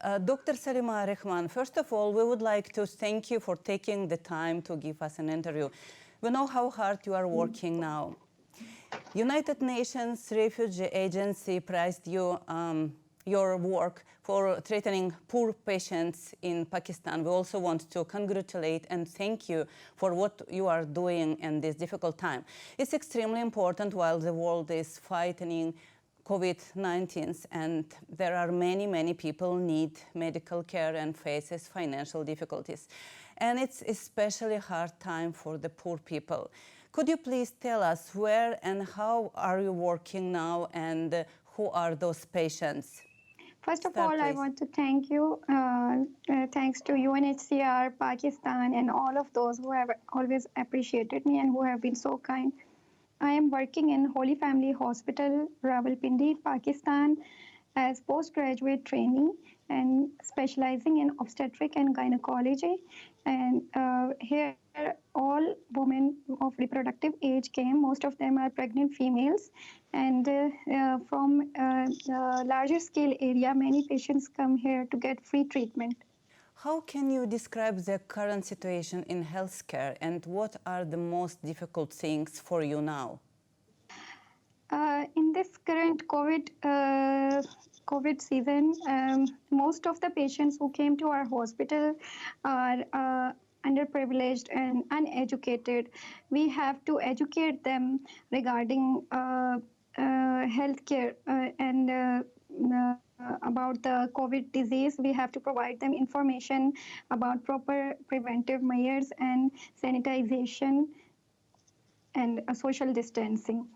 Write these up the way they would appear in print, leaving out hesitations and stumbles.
Dr. Salima Rehman, first of all, we would like to thank you for taking the time to give us an interview. We know how hard you are working now. United Nations Refugee Agency prized you, your work for treating poor patients in Pakistan. We also want to congratulate and thank you for what you are doing in this difficult time. It's extremely important while the world is fighting COVID-19, and there are many people need medical care and faces financial difficulties. And it's especially hard time for the poor people. Could you please tell us where and how are you working now, and who are those patients? First of all, I want to thank you. Thanks to UNHCR, Pakistan, and all of those who have always appreciated me and who have been so kind. I am working in Holy Family Hospital, Rawalpindi, Pakistan, as postgraduate trainee and specializing in obstetric and gynecology. And here, all women of reproductive age came. Most of them are pregnant females. And from the larger scale area, many patients come here to get free treatment. How can you describe the current situation in healthcare, and what are the most difficult things for you now? In this current COVID season, most of the patients who came to our hospital are underprivileged and uneducated. We have to educate them regarding healthcare and about the COVID disease. We have to provide them information about proper preventive measures and sanitization and social distancing.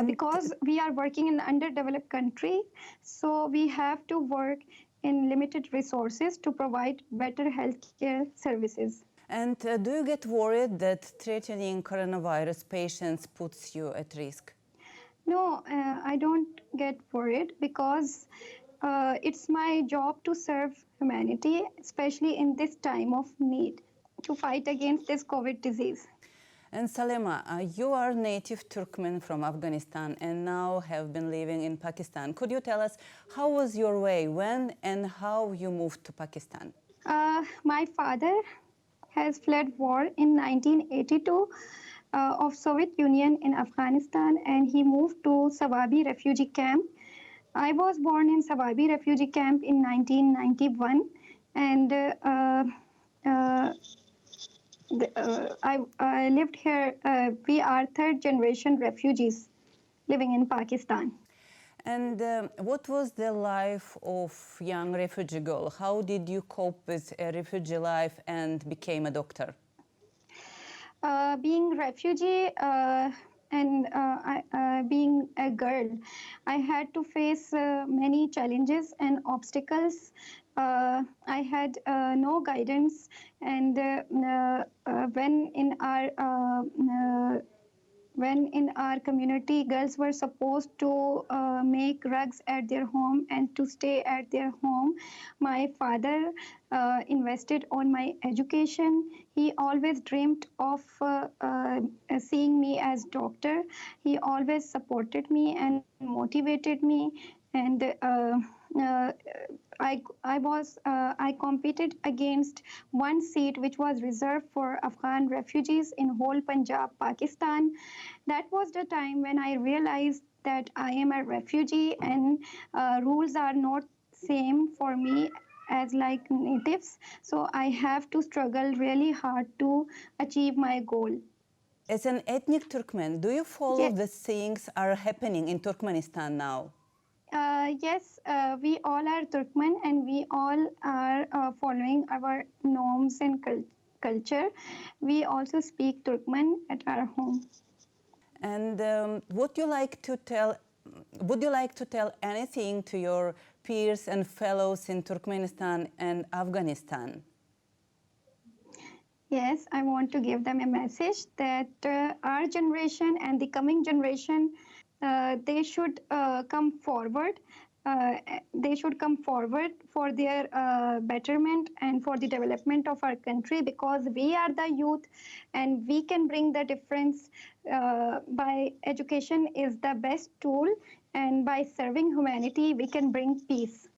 Because we are working in an underdeveloped country, so we have to work in limited resources to provide better healthcare services. And do you get worried that treating coronavirus patients puts you at risk? No, I don't get worried, because it's my job to serve humanity, especially in this time of need, to fight against this COVID disease. And Salima, you are native Turkmen from Afghanistan and now have been living in Pakistan. Could you tell us how was your way, when and how you moved to Pakistan? My father has fled war in 1982 of Soviet Union in Afghanistan, and he moved to Sawabi refugee camp. I was born in Sawabi refugee camp in 1991, and I lived here. We are third generation refugees living in Pakistan. And what was the life of young refugee girl? How did you cope with a refugee life and became a doctor? Being refugee and being a girl, I had to face many challenges and obstacles. I had no guidance, and when in our community, girls were supposed to make rugs at their home and to stay at their home, my father invested on my education. He always dreamed of seeing me as doctor. He always supported me and motivated me, and I competed against one seat which was reserved for Afghan refugees in whole Punjab, Pakistan. That was the time when I realized that I am a refugee and rules are not same for me as like natives. So I have to struggle really hard to achieve my goal. As an ethnic Turkmen, do you follow the things are happening in Turkmenistan now? Yes, we all are Turkmen, and we all are following our norms and culture. We also speak Turkmen at our home. And would you like to tell anything to your peers and fellows in Turkmenistan and Afghanistan? Yes, I want to give them a message that our generation and the coming generation, they should come forward. They should come forward for their betterment and for the development of our country, because we are the youth and we can bring the difference. By education is the best tool, and by serving humanity we can bring peace.